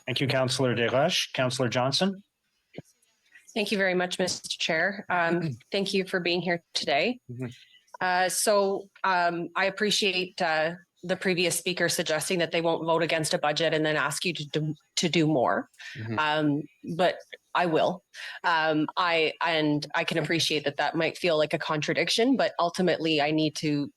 Thank you, Councillor Desroches. Councillor Johnson. Thank you very much, Mr. Chair. Thank you for being here today. I appreciate the previous speaker suggesting that they won't vote against a budget and then ask you to do more. But I will. I can appreciate that might feel like a contradiction, but ultimately I need to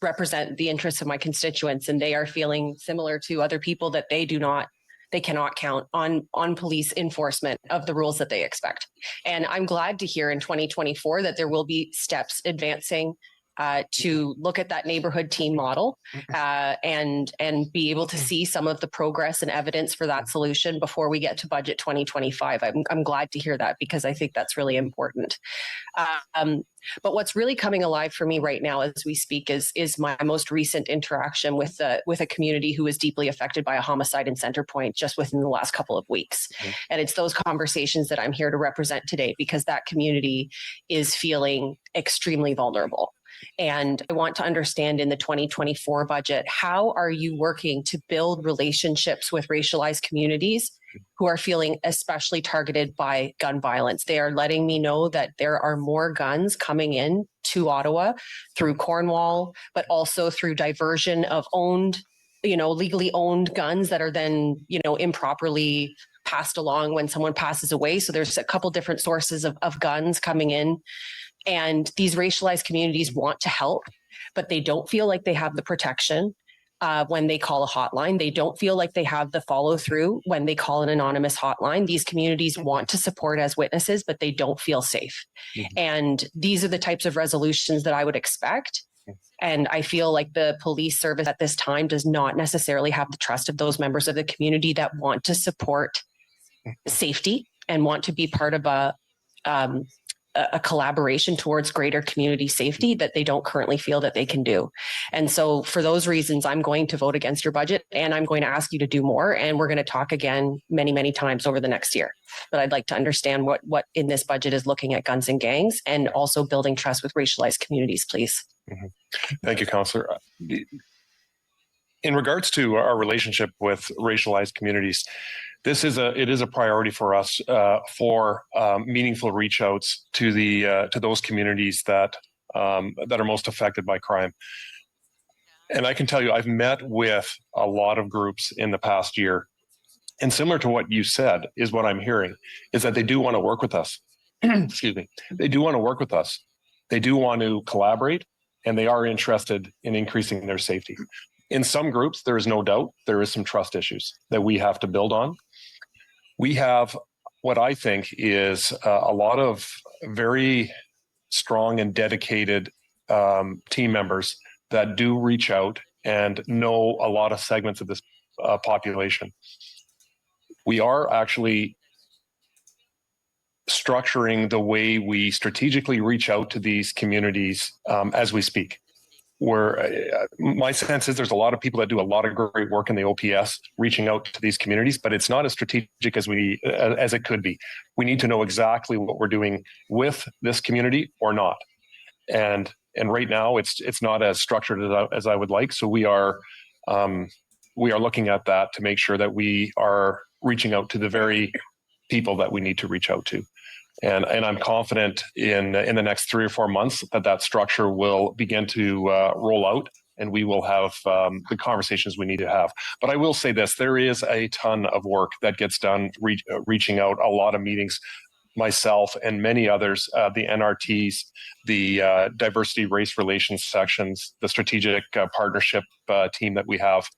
represent the interests of my constituents, and they are feeling similar to other people that they cannot count on police enforcement of the rules that they expect. And I'm glad to hear in 2024 that there will be steps advancing to look at that neighborhood team model and be able to see some of the progress and evidence for that solution before we get to budget 2025. I'm glad to hear that, because I think that's really important. But what's really coming alive for me right now as we speak is my most recent interaction with a community who was deeply affected by a homicide in Center Point just within the last couple of weeks. And it's those conversations that I'm here to represent today, because that community is feeling extremely vulnerable. And I want to understand in the 2024 budget, how are you working to build relationships with racialized communities who are feeling especially targeted by gun violence? They are letting me know that there are more guns coming in to Ottawa through Cornwall, but also through diversion of legally owned guns that are then, improperly passed along when someone passes away. So there's a couple different sources of guns coming in. And these racialized communities want to help, but they don't feel like they have the protection when they call a hotline. They don't feel like they have the follow through when they call an anonymous hotline. These communities want to support as witnesses, but they don't feel safe. And these are the types of resolutions that I would expect. And I feel like the police service at this time does not necessarily have the trust of those members of the community that want to support safety and want to be part of a collaboration towards greater community safety that they don't currently feel that they can do. And so for those reasons, I'm going to vote against your budget, and I'm going to ask you to do more. And we're going to talk again many, many times over the next year. But I'd like to understand what in this budget is looking at guns and gangs and also building trust with racialized communities, please. Thank you, Councillor. In regards to our relationship with racialized communities, it is a priority for us for meaningful reach outs to those communities that are most affected by crime. And I can tell you, I've met with a lot of groups in the past year, and similar to what you said is what I'm hearing is that they do want to work with us. Excuse me. They do want to work with us. They do want to collaborate, and they are interested in increasing their safety. In some groups, there is no doubt there is some trust issues that we have to build on. We have what I think is a lot of very strong and dedicated team members that do reach out and know a lot of segments of this population. We are actually structuring the way we strategically reach out to these communities as we speak. My sense is there's a lot of people that do a lot of great work in the OPS reaching out to these communities, but it's not as strategic as it could be. We need to know exactly what we're doing with this community or not. And right now it's not as structured as I would like. So we are looking at that to make sure that we are reaching out to the very people that we need to reach out to. And I'm confident in the next 3 or 4 months that structure will begin to roll out, and we will have the conversations we need to have. But I will say this, there is a ton of work that gets done reaching out, a lot of meetings, myself and many others, the NRTs, the diversity race relations sections, the strategic partnership team that we have.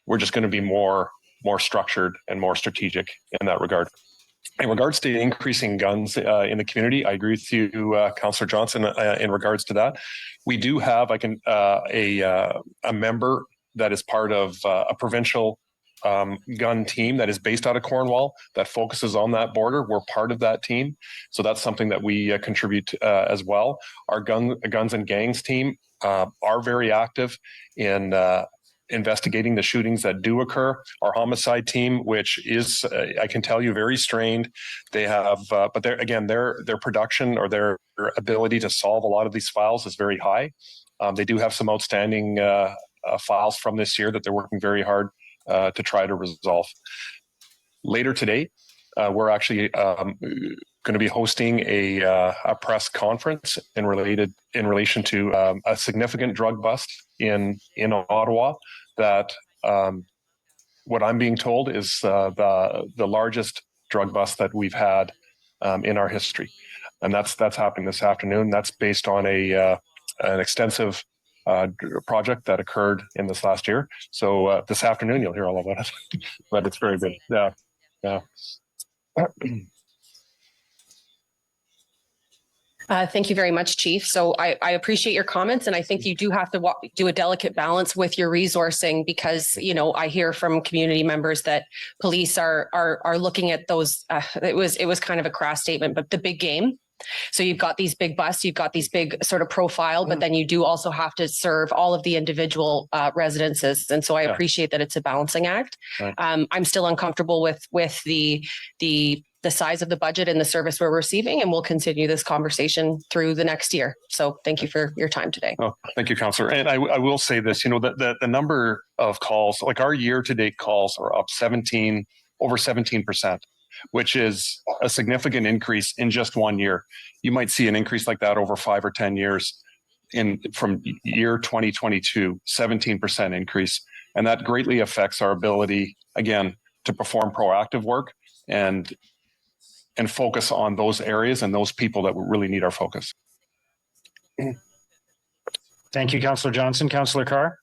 We're just going to be more structured and more strategic in that regard. In regards to increasing guns in the community, I agree with you, Councillor Johnson, in regards to that. We do have a member that is part of a provincial gun team that is based out of Cornwall that focuses on that border. We're part of that team. So that's something that we contribute as well. Our guns and gangs team are very active in investigating the shootings that do occur. Our homicide team, which is, I can tell you, very strained. They have, but their production or their ability to solve a lot of these files is very high. They do have some outstanding files from this year that they're working very hard to try to resolve. Later today, we're actually going to be hosting a press conference in relation to a significant drug bust in Ottawa that what I'm being told is the largest drug bust that we've had in our history, and that's happening this afternoon. That's based on an extensive project that occurred in this last year. So this afternoon you'll hear all about it, but it's very good. Yeah. Thank you very much, Chief. So I appreciate your comments, and I think you do have to do a delicate balance with your resourcing because, you know, I hear from community members that police are looking at those. It was kind of a crass statement, but the big game. So you've got these big busts, you've got these big sort of profile, but then you do also have to serve all of the individual residences. And so I appreciate that it's a balancing act. Right. I'm still uncomfortable with the size of the budget and the service we're receiving, and we'll continue this conversation through the next year. So thank you for your time today. Oh, thank you, Councillor. And I will say this, you know, the number of calls, like our year-to-date calls are up over 17%. Which is a significant increase in just 1 year. You might see an increase like that over 5 or 10 years from year 2022, 17% increase. And that greatly affects our ability, again, to perform proactive work and focus on those areas and those people that really need our focus. Thank you, Councillor Johnson. Councillor Carr.